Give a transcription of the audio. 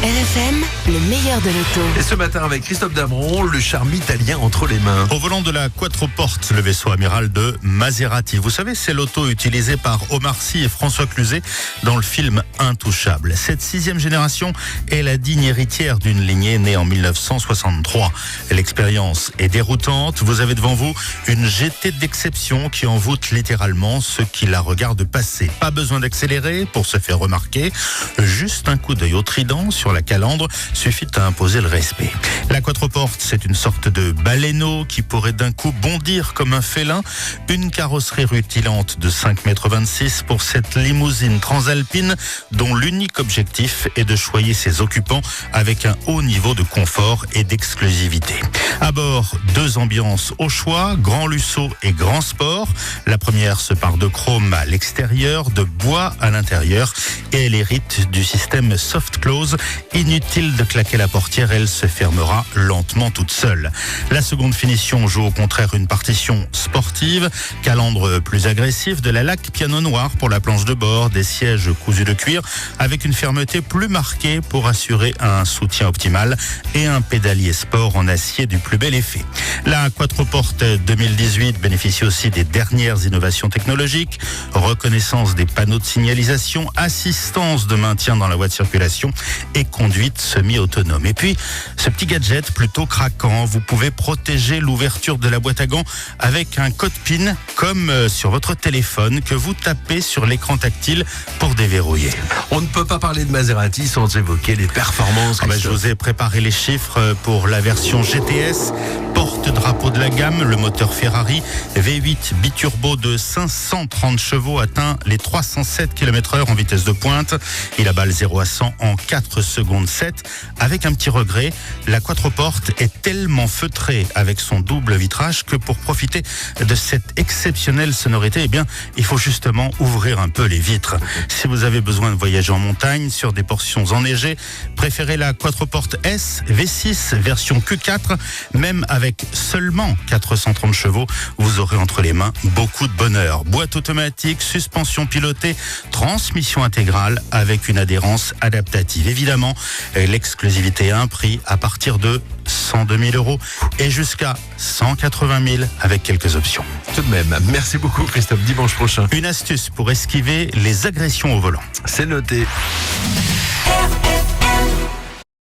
RFM, le meilleur de l'auto. Et ce matin avec Christophe Damron, le charme italien entre les mains. Au volant de la Quattroporte, le vaisseau amiral de Maserati. Vous savez, c'est l'auto utilisée par Omar Sy et François Cluzet dans le film Intouchable. Cette 6e génération est la digne héritière d'une lignée née en 1963. L'expérience est déroutante. Vous avez devant vous une GT d'exception qui envoûte littéralement ceux qui la regardent passer. Pas besoin d'accélérer pour se faire remarquer. Juste un coup d'œil au trident sur la calandre suffit à imposer le respect. La Quattroporte, c'est une sorte de baleineau qui pourrait d'un coup bondir comme un félin. Une carrosserie rutilante de 5,26 m pour cette limousine transalpine dont l'unique objectif est de choyer ses occupants avec un haut niveau de confort et d'exclusivité. À bord, 2 ambiances au choix, grand lusso et grand sport. La première se part de chrome à l'extérieur, de bois à l'intérieur et elle hérite du système soft close. Inutile de claquer la portière, elle se fermera lentement toute seule. La seconde finition joue au contraire une partition sportive, calandre plus agressif, de la laque piano noir pour la planche de bord, des sièges cousus de cuir avec une fermeté plus marquée pour assurer un soutien optimal et un pédalier sport en acier du plus bel effet. La Quattroporte 2018 bénéficie aussi des dernières innovations technologiques, reconnaissance des panneaux de signalisation, assistance de maintien dans la voie de circulation et conduite semi-autonome. Et puis, ce petit gadget plutôt craquant, vous pouvez protéger l'ouverture de la boîte à gants avec un code PIN comme sur votre téléphone que vous tapez sur l'écran tactile pour déverrouiller. On ne peut pas parler de Maserati sans évoquer les performances. Je vous ai préparé les chiffres pour la version GTS, porte-drapeau de la gamme, le moteur Ferrari V8 biturbo de 530 chevaux atteint les 307 km/h en vitesse de pointe. Il abat le 0 à 100 en 4 secondes 7. Avec un petit regret, la Quattroporte est tellement feutrée avec son double vitrage que pour profiter de cette exceptionnelle sonorité, il faut justement ouvrir un peu les vitres. Si vous avez besoin de voyager en montagne sur des portions enneigées, préférez la Quattroporte S V6 version Q4. Même avec seulement 430 chevaux, vous aurez entre les mains beaucoup de bonheur. Boîte automatique, suspension pilotée, transmission intégrale avec une adhérence adaptative. Évidemment, l'exclusivité a un prix à partir de 102 000 € et jusqu'à 180 000 avec quelques options. Tout de même, merci beaucoup Christophe, dimanche prochain. Une astuce pour esquiver les agressions au volant. C'est noté.